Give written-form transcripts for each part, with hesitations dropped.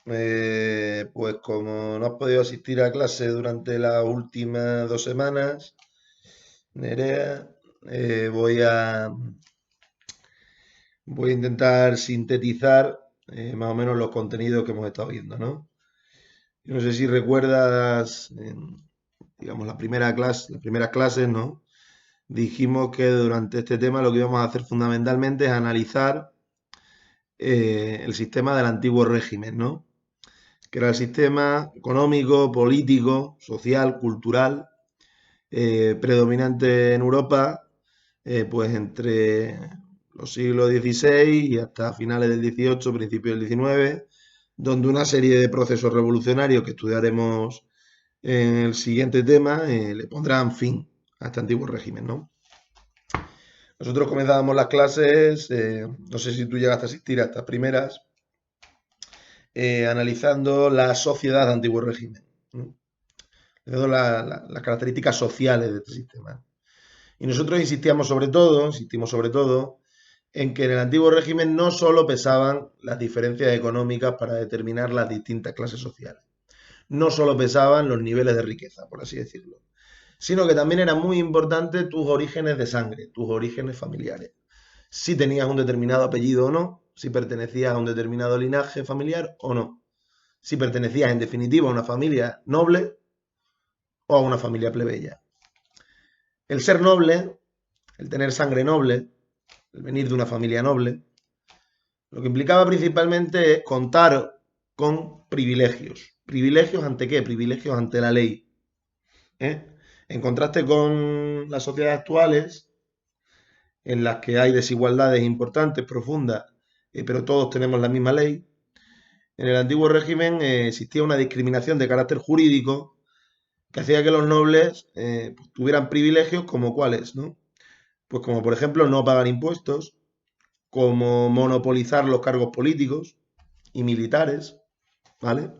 Pues como no has podido asistir a clase durante las últimas 2 semanas, Nerea, eh, voy a, voy a intentar sintetizar más o menos los contenidos que hemos estado viendo, ¿no? Yo no sé si recuerdas, digamos, las primeras clases, ¿no? Dijimos que durante este tema lo que íbamos a hacer fundamentalmente es analizar el sistema del antiguo régimen, ¿no? Que era el sistema económico, político, social, cultural, predominante en Europa, pues entre los siglos XVI y hasta finales del XVIII, principios del XIX, donde una serie de procesos revolucionarios que estudiaremos en el siguiente tema le pondrán fin a este antiguo régimen, ¿no? Nosotros comenzábamos las clases, no sé si tú llegaste a asistir a estas primeras, analizando la sociedad de antiguo régimen, ¿no? Las características sociales de este sistema. Y nosotros insistimos sobre todo, en que en el antiguo régimen no solo pesaban las diferencias económicas para determinar las distintas clases sociales, no solo pesaban los niveles de riqueza, por así decirlo, sino que también eran muy importantes tus orígenes de sangre, tus orígenes familiares. Si tenías un determinado apellido o no, si pertenecías a un determinado linaje familiar o no, si pertenecías en definitiva a una familia noble o a una familia plebeya. El ser noble, el tener sangre noble, el venir de una familia noble, lo que implicaba principalmente es contar con privilegios. ¿Privilegios ante qué? Privilegios ante la ley. ¿Eh? En contraste con las sociedades actuales, en las que hay desigualdades importantes, profundas, pero todos tenemos la misma ley, en el antiguo régimen existía una discriminación de carácter jurídico que hacía que los nobles pues, tuvieran privilegios como cuáles, ¿no? Pues como por ejemplo no pagar impuestos, como monopolizar los cargos políticos y militares, ¿vale?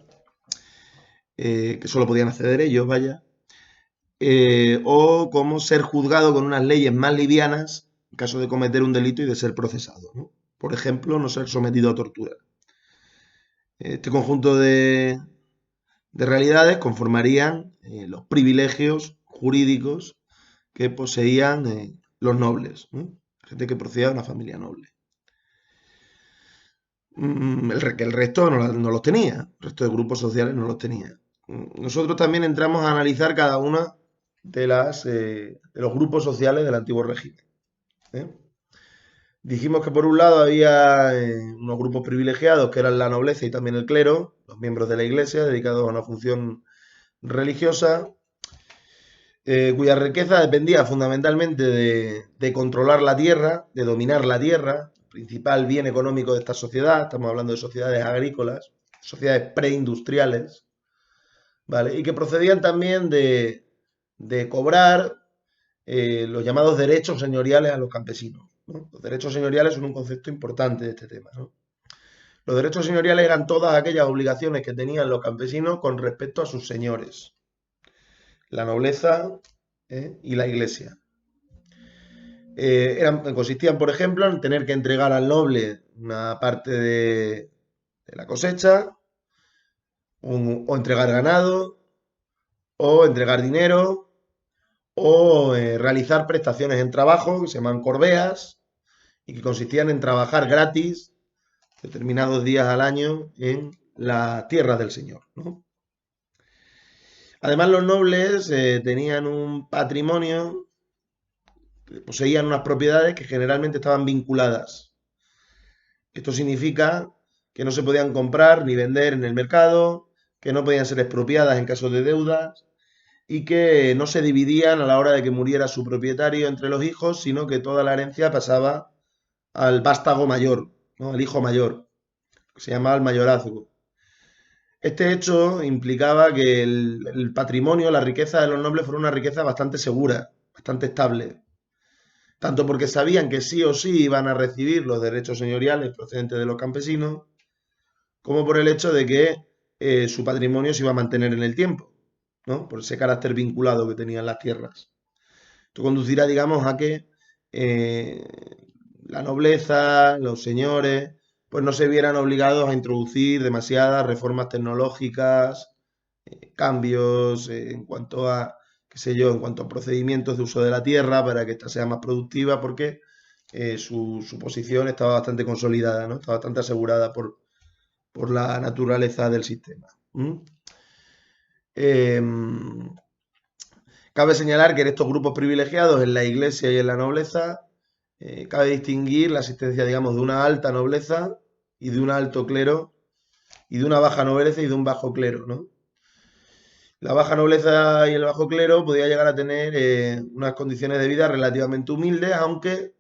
Que solo podían acceder ellos, vaya. O como ser juzgado con unas leyes más livianas en caso de cometer un delito y de ser procesado, ¿no? Por ejemplo, no ser sometido a tortura. Este conjunto de realidades conformarían los privilegios jurídicos que poseían los nobles, ¿no? Gente que procedía de una familia noble. Que el resto no los tenía, el resto de grupos sociales no los tenía. Nosotros también entramos a analizar cada una de los grupos sociales del antiguo régimen. ¿Eh? Dijimos que por un lado había unos grupos privilegiados que eran la nobleza y también el clero, los miembros de la iglesia dedicados a una función religiosa, cuya riqueza dependía fundamentalmente de controlar la tierra, de dominar la tierra, principal bien económico de esta sociedad. Estamos hablando de sociedades agrícolas, sociedades preindustriales, ¿vale? Y que procedían también de cobrar los llamados derechos señoriales a los campesinos, ¿no? Los derechos señoriales son un concepto importante de este tema, ¿no? Los derechos señoriales eran todas aquellas obligaciones que tenían los campesinos con respecto a sus señores, la nobleza y la iglesia. Consistían, por ejemplo, en tener que entregar al noble una parte de la cosecha, o entregar ganado, o entregar dinero, o realizar prestaciones en trabajo, que se llaman corveas, y que consistían en trabajar gratis determinados días al año en las tierras del Señor, ¿no? Además, los nobles tenían un patrimonio, poseían unas propiedades que generalmente estaban vinculadas. Esto significa que no se podían comprar ni vender en el mercado, que no podían ser expropiadas en caso de deudas y que no se dividían a la hora de que muriera su propietario entre los hijos, sino que toda la herencia pasaba al vástago mayor, ¿no? Al hijo mayor, que se llamaba el mayorazgo. Este hecho implicaba que el patrimonio, la riqueza de los nobles fuera una riqueza bastante segura, bastante estable, tanto porque sabían que sí o sí iban a recibir los derechos señoriales procedentes de los campesinos, como por el hecho de que su patrimonio se iba a mantener en el tiempo, ¿no? Por ese carácter vinculado que tenían las tierras. Esto conducirá, digamos, a que eh, la nobleza, los señores, pues no se vieran obligados a introducir demasiadas reformas tecnológicas, cambios en cuanto a, qué sé yo, en cuanto a procedimientos de uso de la tierra para que ésta sea más productiva, porque su posición estaba bastante consolidada, ¿no? Estaba bastante asegurada por la naturaleza del sistema. ¿Mm? Eh, Cabe señalar que en estos grupos privilegiados, en la iglesia y en la nobleza, cabe distinguir la existencia, digamos, de una alta nobleza y de un alto clero, y de una baja nobleza y de un bajo clero, ¿no? La baja nobleza y el bajo clero podía llegar a tener unas condiciones de vida relativamente humildes, aunque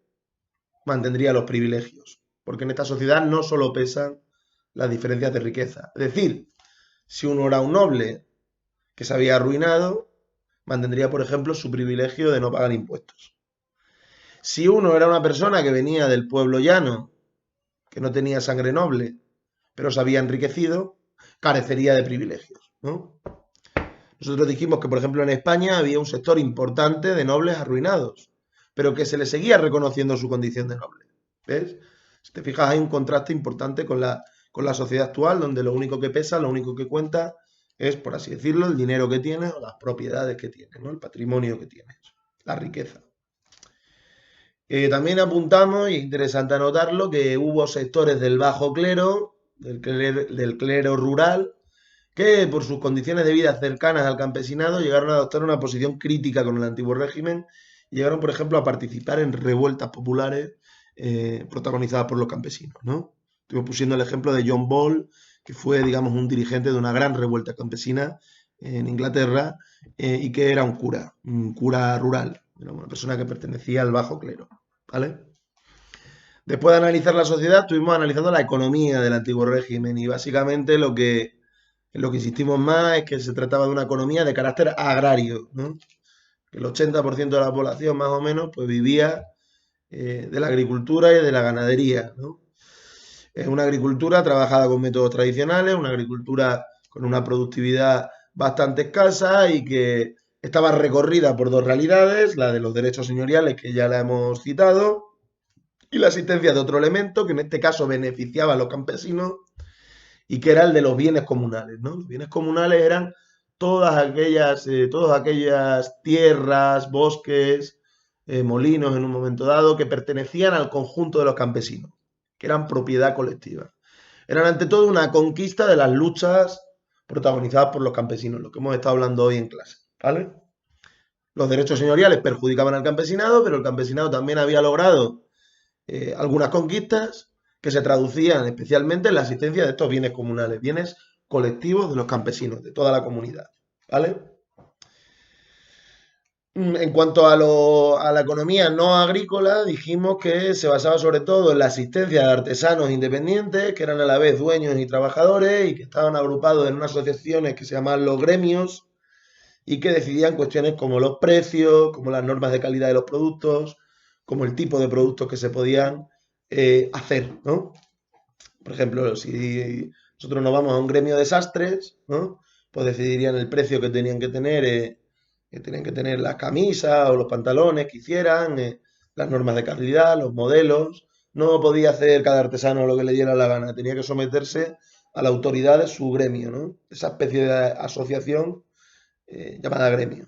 mantendría los privilegios, porque en esta sociedad no solo pesan las diferencias de riqueza. Es decir, si uno era un noble que se había arruinado, mantendría, por ejemplo, su privilegio de no pagar impuestos. Si uno era una persona que venía del pueblo llano, que no tenía sangre noble, pero se había enriquecido, carecería de privilegios, ¿no? Nosotros dijimos que, por ejemplo, en España había un sector importante de nobles arruinados, pero que se les seguía reconociendo su condición de noble. ¿Ves? Si te fijas, hay un contraste importante con la sociedad actual, donde lo único que pesa, lo único que cuenta es, por así decirlo, el dinero que tienes o las propiedades que tienes, ¿no? El patrimonio que tienes, la riqueza. También apuntamos, y es interesante anotarlo, que hubo sectores del bajo clero, del clero rural, que por sus condiciones de vida cercanas al campesinado llegaron a adoptar una posición crítica con el antiguo régimen y llegaron, por ejemplo, a participar en revueltas populares protagonizadas por los campesinos, ¿no? Estuve pusiendo el ejemplo de John Ball, que fue, digamos, un dirigente de una gran revuelta campesina en Inglaterra y que era un cura rural, era una persona que pertenecía al bajo clero, ¿vale? Después de analizar la sociedad, estuvimos analizando la economía del antiguo régimen y básicamente en lo que insistimos más es que se trataba de una economía de carácter agrario, ¿no? El 80% de la población más o menos pues vivía de la agricultura y de la ganadería, ¿no? Es una agricultura trabajada con métodos tradicionales, una agricultura con una productividad bastante escasa y que estaba recorrida por dos realidades, la de los derechos señoriales que ya la hemos citado y la existencia de otro elemento que en este caso beneficiaba a los campesinos y que era el de los bienes comunales, ¿no? Los bienes comunales eran todas aquellas tierras, bosques, molinos en un momento dado que pertenecían al conjunto de los campesinos, que eran propiedad colectiva. Eran ante todo una conquista de las luchas protagonizadas por los campesinos, lo que hemos estado hablando hoy en clase, ¿vale? Los derechos señoriales perjudicaban al campesinado, pero el campesinado también había logrado algunas conquistas que se traducían especialmente en la existencia de estos bienes comunales, bienes colectivos de los campesinos, de toda la comunidad, ¿vale? En cuanto a la economía no agrícola, dijimos que se basaba sobre todo en la asistencia de artesanos independientes, que eran a la vez dueños y trabajadores, y que estaban agrupados en unas asociaciones que se llamaban los gremios, y que decidían cuestiones como los precios, como las normas de calidad de los productos, como el tipo de productos que se podían hacer, ¿no? Por ejemplo, si nosotros nos vamos a un gremio de sastres, ¿no? Pues decidirían el precio que tenían que tener las camisas o los pantalones que hicieran, las normas de calidad, los modelos. No podía hacer cada artesano lo que le diera la gana, tenía que someterse a la autoridad de su gremio, ¿no? Esa especie de asociación llamada gremio.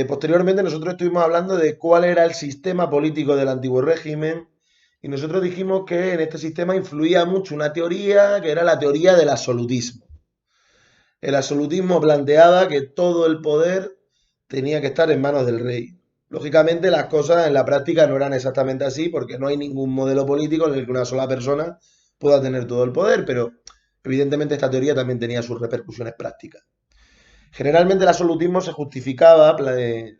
Posteriormente nosotros estuvimos hablando de cuál era el sistema político del antiguo régimen y nosotros dijimos que en este sistema influía mucho una teoría que era la teoría del absolutismo. El absolutismo planteaba que todo el poder tenía que estar en manos del rey. Lógicamente las cosas en la práctica no eran exactamente así porque no hay ningún modelo político en el que una sola persona pueda tener todo el poder, pero evidentemente esta teoría también tenía sus repercusiones prácticas. Generalmente el absolutismo se justificaba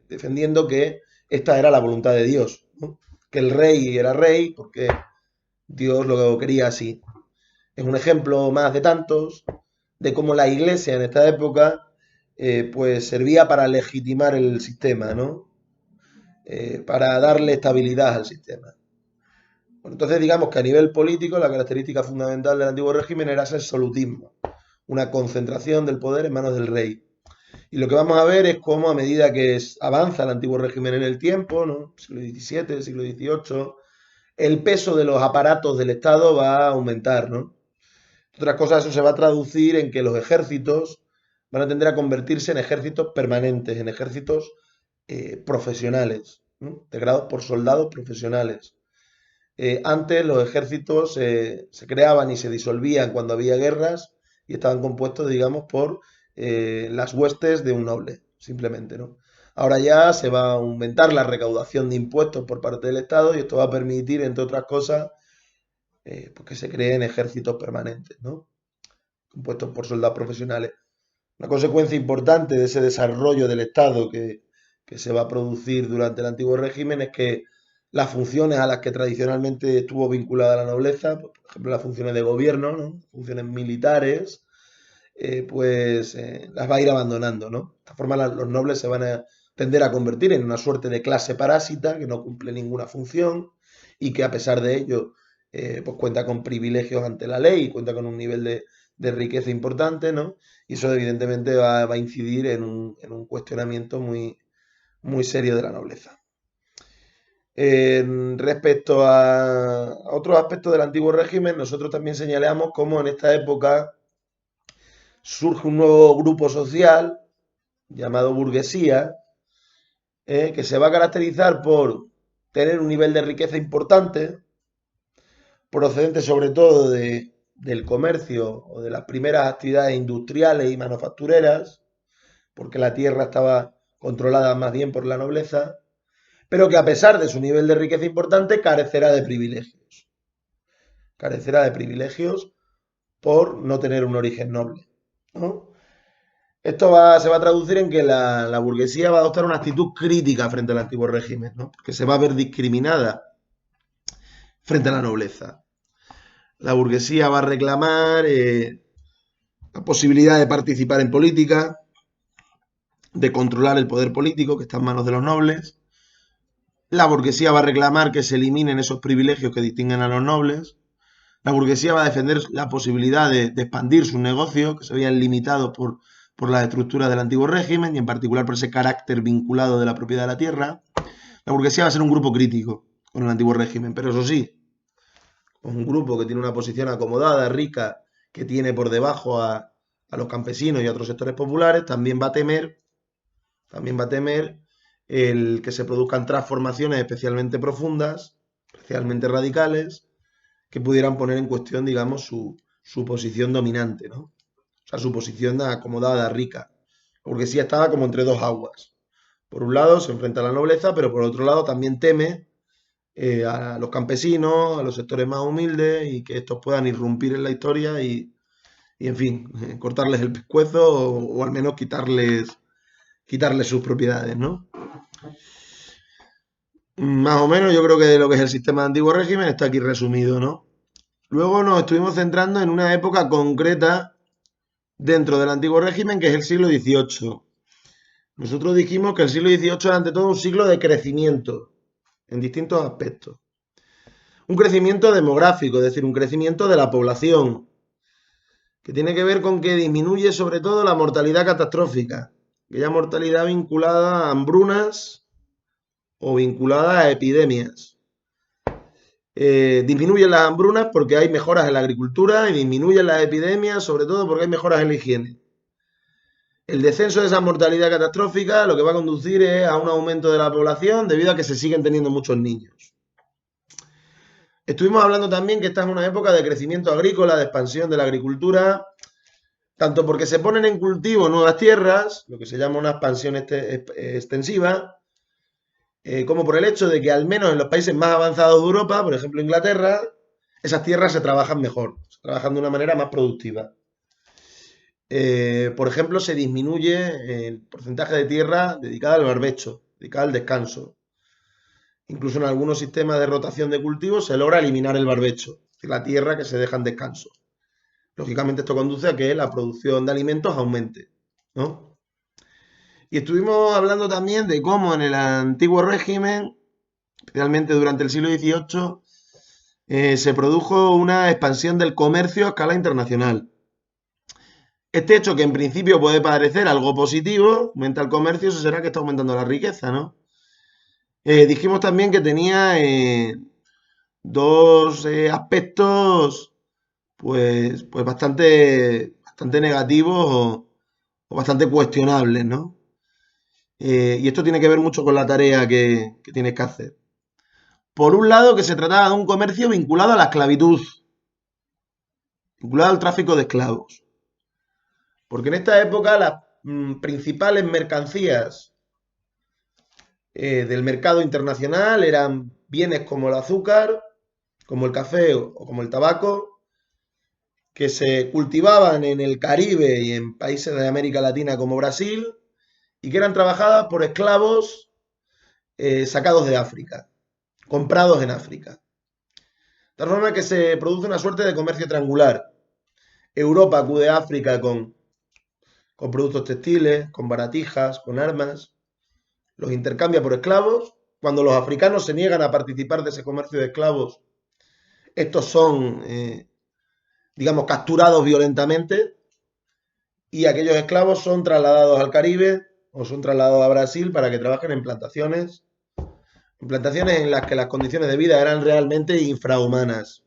defendiendo que esta era la voluntad de Dios, ¿no? Que el rey era rey porque Dios lo quería así. Es un ejemplo más de tantos de cómo la iglesia en esta época pues servía para legitimar el sistema, ¿no? Para darle estabilidad al sistema. Bueno, entonces digamos que a nivel político la característica fundamental del antiguo régimen era ese absolutismo, una concentración del poder en manos del rey. Y lo que vamos a ver es cómo a medida que avanza el antiguo régimen en el tiempo, ¿no? Siglo XVII, siglo XVIII, el peso de los aparatos del Estado va a aumentar, ¿no? Otras cosas, eso se va a traducir en que los ejércitos van a tender a convertirse en ejércitos permanentes, en ejércitos profesionales, ¿no? Integrados por soldados profesionales. Antes los ejércitos se creaban y se disolvían cuando había guerras y estaban compuestos, digamos, por las huestes de un noble, simplemente, ¿no? Ahora ya se va a aumentar la recaudación de impuestos por parte del Estado y esto va a permitir, entre otras cosas, pues que se creen ejércitos permanentes, ¿no? Compuestos por soldados profesionales. Una consecuencia importante de ese desarrollo del Estado que se va a producir durante el antiguo régimen es que las funciones a las que tradicionalmente estuvo vinculada la nobleza, por ejemplo las funciones de gobierno, ¿no? Funciones militares, las va a ir abandonando, ¿no? De esta forma los nobles se van a tender a convertir en una suerte de clase parásita que no cumple ninguna función y que a pesar de ello pues cuenta con privilegios ante la ley, cuenta con un nivel de riqueza importante, ¿no? Y eso evidentemente va a incidir en un cuestionamiento muy serio de la nobleza. Respecto a otros aspectos del antiguo régimen, nosotros también señalamos cómo en esta época surge un nuevo grupo social llamado burguesía, que se va a caracterizar por tener un nivel de riqueza importante, procedente sobre todo del comercio o de las primeras actividades industriales y manufactureras, porque la tierra estaba controlada más bien por la nobleza, pero que a pesar de su nivel de riqueza importante carecerá de privilegios. Carecerá de privilegios por no tener un origen noble, ¿no? Esto se va a traducir en que la burguesía va a adoptar una actitud crítica frente al antiguo régimen, ¿no? Porque se va a ver discriminada frente a la nobleza. La burguesía va a reclamar la posibilidad de participar en política, de controlar el poder político que está en manos de los nobles. La burguesía va a reclamar que se eliminen esos privilegios que distinguen a los nobles. La burguesía va a defender la posibilidad de expandir sus negocios, que se veían limitados por las estructuras del antiguo régimen y en particular por ese carácter vinculado de la propiedad de la tierra. La burguesía va a ser un grupo crítico con el antiguo régimen, pero eso sí, un grupo que tiene una posición acomodada, rica, que tiene por debajo a los campesinos y a otros sectores populares, también va a temer el que se produzcan transformaciones especialmente profundas, especialmente radicales, que pudieran poner en cuestión, digamos, su posición dominante, ¿no? O sea, su posición acomodada, rica. La burguesía estaba como entre dos aguas. Por un lado se enfrenta a la nobleza, pero por otro lado también teme a los campesinos, a los sectores más humildes y que estos puedan irrumpir en la historia y en fin, cortarles el pescuezo o al menos quitarles sus propiedades, ¿no? Más o menos yo creo que lo que es el sistema de antiguo régimen está aquí resumido, ¿no? Luego nos estuvimos centrando en una época concreta dentro del antiguo régimen que es el siglo XVIII. Nosotros dijimos que el siglo XVIII era ante todo un siglo de crecimiento en distintos aspectos. Un crecimiento demográfico, es decir, un crecimiento de la población, que tiene que ver con que disminuye sobre todo la mortalidad catastrófica, aquella mortalidad vinculada a hambrunas o vinculada a epidemias. Disminuyen las hambrunas porque hay mejoras en la agricultura y disminuyen las epidemias sobre todo porque hay mejoras en la higiene. El descenso de esa mortalidad catastrófica lo que va a conducir es a un aumento de la población debido a que se siguen teniendo muchos niños. Estuvimos hablando también que esta es una época de crecimiento agrícola, de expansión de la agricultura, tanto porque se ponen en cultivo nuevas tierras, lo que se llama una expansión extensiva, como por el hecho de que al menos en los países más avanzados de Europa, por ejemplo Inglaterra, esas tierras se trabajan mejor, se trabajan de una manera más productiva. Por ejemplo, se disminuye el porcentaje de tierra dedicada al barbecho, dedicada al descanso. Incluso en algunos sistemas de rotación de cultivos se logra eliminar el barbecho, es decir, la tierra que se deja en descanso. Lógicamente esto conduce a que la producción de alimentos aumente, ¿no? Y estuvimos hablando también de cómo en el antiguo régimen, especialmente durante el siglo XVIII, se produjo una expansión del comercio a escala internacional. Este hecho que en principio puede parecer algo positivo, aumenta el comercio, eso será que está aumentando la riqueza, ¿no? Dijimos también que tenía dos aspectos pues bastante negativos o bastante cuestionables, ¿no? Y esto tiene que ver mucho con la tarea que tienes que hacer. Por un lado, que se trataba de un comercio vinculado a la esclavitud, vinculado al tráfico de esclavos. Porque en esta época las principales mercancías del mercado internacional eran bienes como el azúcar, como el café o como el tabaco, que se cultivaban en el Caribe y en países de América Latina como Brasil, y que eran trabajadas por esclavos sacados de África, comprados en África. De tal forma que se produce una suerte de comercio triangular. Europa acude a África con productos textiles, con baratijas, con armas, los intercambia por esclavos. Cuando los africanos se niegan a participar de ese comercio de esclavos, estos son, digamos, capturados violentamente y aquellos esclavos son trasladados al Caribe o son trasladados a Brasil para que trabajen en plantaciones en las que las condiciones de vida eran realmente infrahumanas,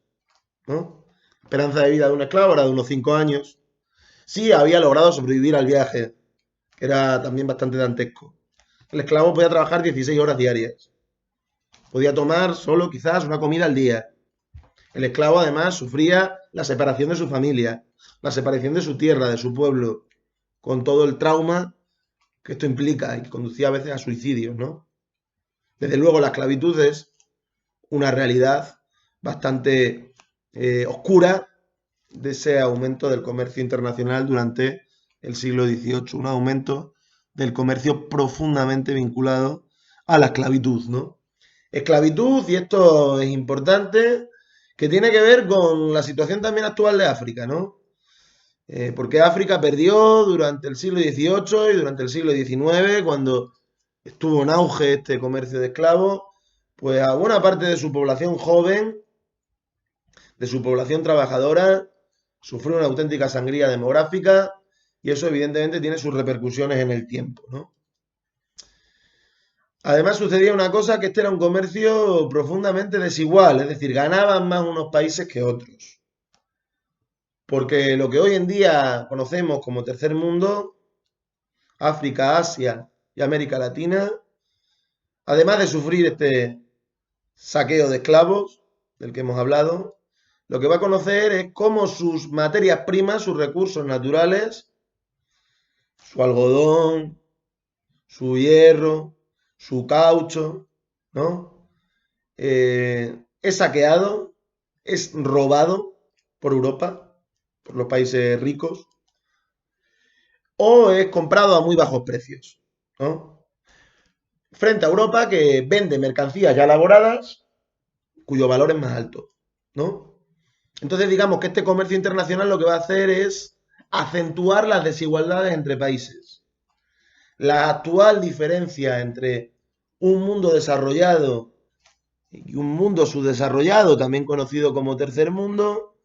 ¿no? La esperanza de vida de un esclavo era de unos 5 años. Sí, había logrado sobrevivir al viaje, que era también bastante dantesco. El esclavo podía trabajar 16 horas diarias. Podía tomar solo quizás una comida al día. El esclavo además sufría la separación de su familia, la separación de su tierra, de su pueblo, con todo el trauma que esto implica y que conducía a veces a suicidios, ¿no? Desde luego la esclavitud es una realidad bastante oscura de ese aumento del comercio internacional durante el siglo XVIII, un aumento del comercio profundamente vinculado a la esclavitud, ¿no? Esclavitud, y esto es importante, que tiene que ver con la situación también actual de África, ¿no? Porque África perdió durante el siglo XVIII y durante el siglo XIX, cuando estuvo en auge este comercio de esclavos, pues a buena parte de su población joven, de su población trabajadora, sufrió una auténtica sangría demográfica y eso evidentemente tiene sus repercusiones en el tiempo, ¿no? Además sucedía una cosa, que este era un comercio profundamente desigual, es decir, ganaban más unos países que otros. Porque lo que hoy en día conocemos como tercer mundo, África, Asia y América Latina, además de sufrir este saqueo de esclavos del que hemos hablado, lo que va a conocer es cómo sus materias primas, sus recursos naturales, su algodón, su hierro, su caucho, ¿no? Es saqueado, es robado por Europa, por los países ricos, o es comprado a muy bajos precios, ¿no? Frente a Europa, que vende mercancías ya elaboradas cuyo valor es más alto, ¿no? Entonces digamos que este comercio internacional lo que va a hacer es acentuar las desigualdades entre países. La actual diferencia entre un mundo desarrollado y un mundo subdesarrollado, también conocido como tercer mundo,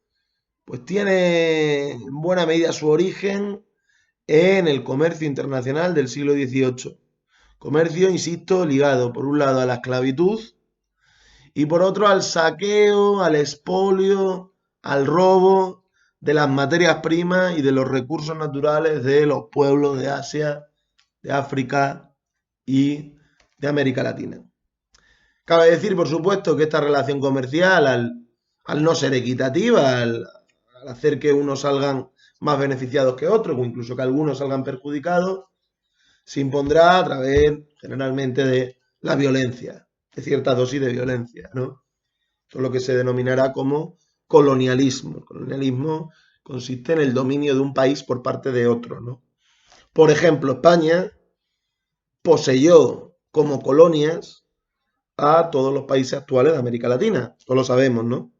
pues tiene en buena medida su origen en el comercio internacional del siglo XVIII. Comercio, insisto, ligado por un lado a la esclavitud y por otro al saqueo, al expolio, al robo de las materias primas y de los recursos naturales de los pueblos de Asia, de África y de América Latina. Cabe decir, por supuesto, que esta relación comercial, al no ser equitativa, al hacer que unos salgan más beneficiados que otros, o incluso que algunos salgan perjudicados, se impondrá a través generalmente de la violencia, de cierta dosis de violencia, ¿no? Esto es lo que se denominará como colonialismo. El colonialismo consiste en el dominio de un país por parte de otro, ¿no? Por ejemplo, España poseyó como colonias a todos los países actuales de América Latina. Esto lo sabemos, ¿no?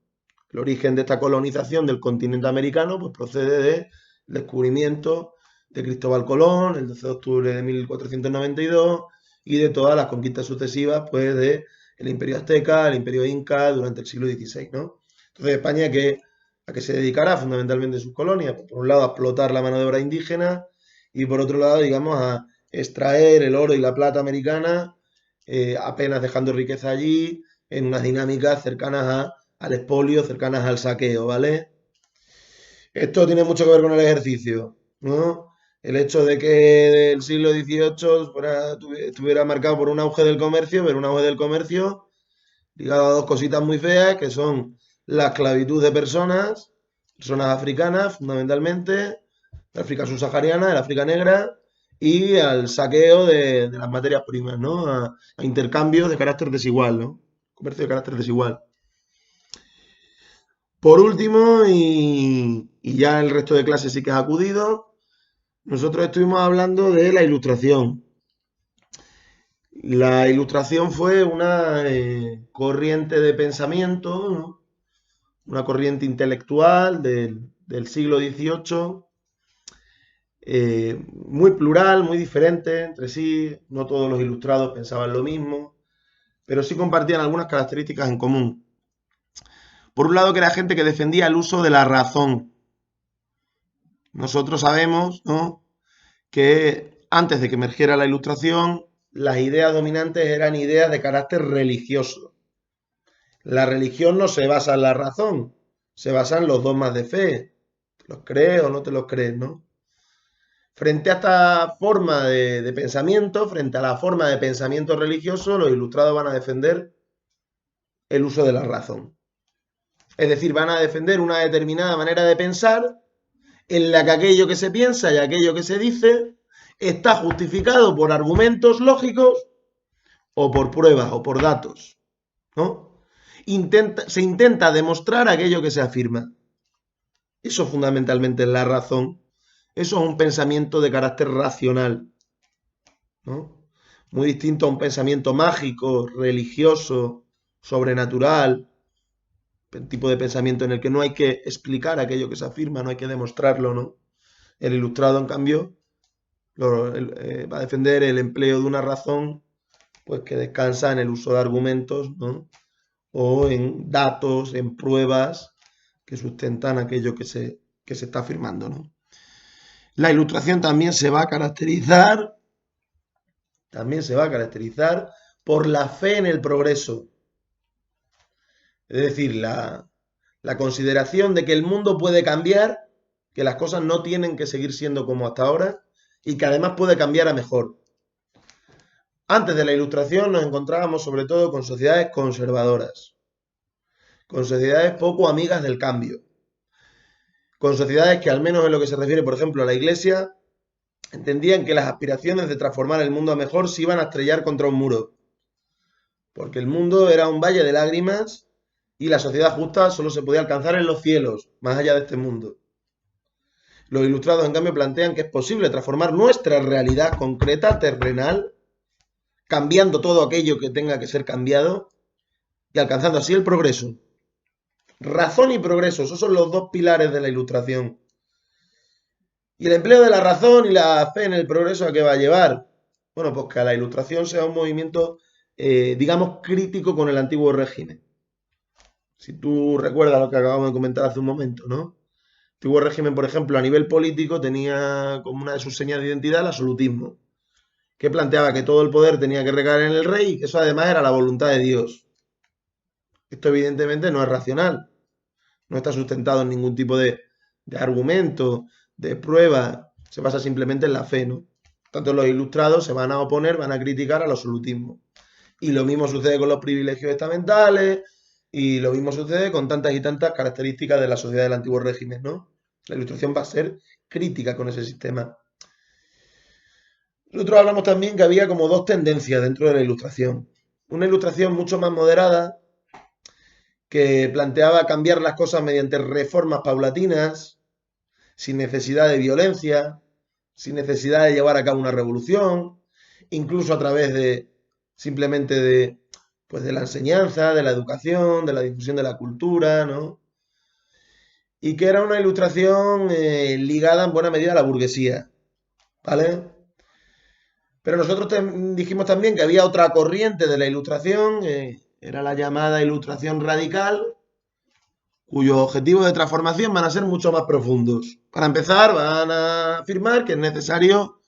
El origen de esta colonización del continente americano pues procede del descubrimiento de Cristóbal Colón el 12 de octubre de 1492 y de todas las conquistas sucesivas pues de el Imperio Azteca, el Imperio Inca durante el siglo XVI, ¿no? Entonces España a que se dedicará fundamentalmente sus colonias, pues, por un lado a explotar la mano de obra indígena y por otro lado, digamos, a extraer el oro y la plata americana, apenas dejando riqueza allí, en unas dinámicas cercanas a al expolio, cercanas al saqueo, ¿vale? Esto tiene mucho que ver con el ejercicio, ¿no? El hecho de que el siglo XVIII estuviera marcado por un auge del comercio, pero un auge del comercio ligado a dos cositas muy feas, que son la esclavitud de personas, personas africanas fundamentalmente, de África subsahariana, del África negra, y al saqueo de las materias primas, ¿no? A intercambios de carácter desigual, ¿no? Comercio de carácter desigual. Por último, y ya el resto de clases sí que has acudido, nosotros estuvimos hablando de la ilustración. La ilustración fue una corriente de pensamiento, ¿no? Una corriente intelectual del siglo XVIII, muy plural, muy diferente entre sí. No todos los ilustrados pensaban lo mismo, pero sí compartían algunas características en común. Por un lado, que era gente que defendía el uso de la razón. Nosotros sabemos, ¿no?, que antes de que emergiera la ilustración, las ideas dominantes eran ideas de carácter religioso. La religión no se basa en la razón, se basa en los dogmas de fe. ¿Te los crees o no te los crees, no? Frente a esta forma de pensamiento, frente a la forma de pensamiento religioso, los ilustrados van a defender el uso de la razón. Es decir, van a defender una determinada manera de pensar en la que aquello que se piensa y aquello que se dice está justificado por argumentos lógicos o por pruebas o por datos, ¿no? Se intenta demostrar aquello que se afirma. Eso fundamentalmente es la razón. Eso es un pensamiento de carácter racional, ¿no? Muy distinto a un pensamiento mágico, religioso, sobrenatural, el tipo de pensamiento en el que no hay que explicar aquello que se afirma, no hay que demostrarlo, ¿no? El ilustrado, en cambio, va a defender el empleo de una razón, pues, que descansa en el uso de argumentos, ¿no?, o en datos, en pruebas que sustentan aquello que se está afirmando, ¿no? La ilustración también se va a caracterizar por la fe en el progreso. Es decir, la consideración de que el mundo puede cambiar, que las cosas no tienen que seguir siendo como hasta ahora y que además puede cambiar a mejor. Antes de la Ilustración nos encontrábamos sobre todo con sociedades conservadoras, con sociedades poco amigas del cambio, con sociedades que, al menos en lo que se refiere, por ejemplo, a la Iglesia, entendían que las aspiraciones de transformar el mundo a mejor se iban a estrellar contra un muro, porque el mundo era un valle de lágrimas y la sociedad justa solo se podía alcanzar en los cielos, más allá de este mundo. Los ilustrados, en cambio, plantean que es posible transformar nuestra realidad concreta, terrenal, cambiando todo aquello que tenga que ser cambiado y alcanzando así el progreso. Razón y progreso, esos son los dos pilares de la Ilustración. ¿Y el empleo de la razón y la fe en el progreso a qué va a llevar? Bueno, pues que a la Ilustración sea un movimiento, digamos, crítico con el antiguo régimen. Si tú recuerdas lo que acabamos de comentar hace un momento, ¿no? El antiguo régimen, por ejemplo, a nivel político tenía como una de sus señas de identidad el absolutismo, que planteaba que todo el poder tenía que recaer en el rey y que eso además era la voluntad de Dios. Esto evidentemente no es racional, no está sustentado en ningún tipo de argumento, de prueba, se basa simplemente en la fe, ¿no? Tanto los ilustrados se van a oponer, van a criticar al absolutismo. Y lo mismo sucede con los privilegios estamentales, y lo mismo sucede con tantas y tantas características de la sociedad del antiguo régimen, ¿no? La Ilustración va a ser crítica con ese sistema. Nosotros hablamos también que había como dos tendencias dentro de la Ilustración. Una Ilustración mucho más moderada, que planteaba cambiar las cosas mediante reformas paulatinas, sin necesidad de violencia, sin necesidad de llevar a cabo una revolución, incluso a través de simplemente pues de la enseñanza, de la educación, de la difusión de la cultura, ¿no? Y que era una ilustración ligada en buena medida a la burguesía, ¿vale? Pero nosotros dijimos también que había otra corriente de la ilustración, era la llamada ilustración radical, cuyos objetivos de transformación van a ser mucho más profundos. Para empezar, van a afirmar que es necesario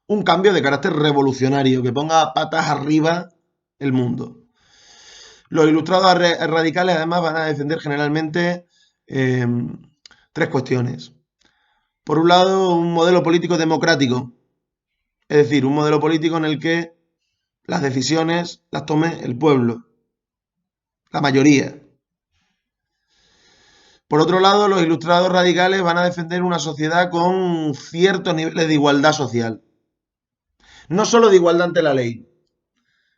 un cambio de carácter revolucionario, que ponga patas arriba el mundo. Los ilustrados radicales además van a defender generalmente eh, tres cuestiones. Por un lado, un modelo político democrático, es decir, un modelo político en el que las decisiones las tome el pueblo, la mayoría. Por otro lado, los ilustrados radicales van a defender una sociedad con ciertos niveles de igualdad social. No solo de igualdad ante la ley,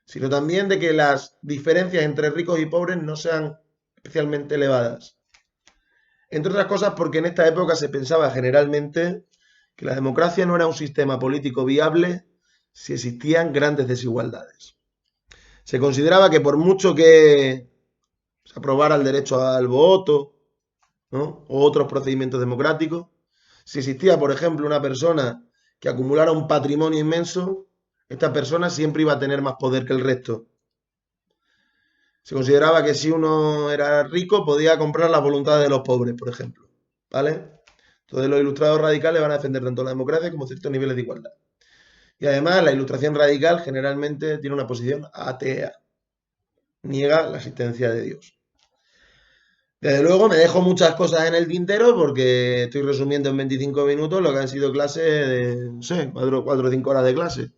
sino también de que las diferencias entre ricos y pobres no sean especialmente elevadas. Entre otras cosas porque en esta época se pensaba generalmente que la democracia no era un sistema político viable si existían grandes desigualdades. Se consideraba que por mucho que se aprobara el derecho al voto, ¿no?, o otros procedimientos democráticos, si existía, por ejemplo, una persona que acumulara un patrimonio inmenso, esta persona siempre iba a tener más poder que el resto. Se consideraba que si uno era rico podía comprar las voluntades de los pobres, por ejemplo. ¿Vale? Entonces los ilustrados radicales van a defender tanto la democracia como ciertos niveles de igualdad. Y además la ilustración radical generalmente tiene una posición atea. Niega la existencia de Dios. Desde luego me dejo muchas cosas en el tintero porque estoy resumiendo en 25 minutos lo que han sido clases de, no sé, 4 o 5 horas de clase.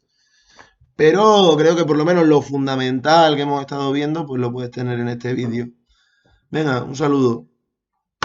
Pero creo que por lo menos lo fundamental que hemos estado viendo, pues lo puedes tener en este vídeo. Venga, un saludo.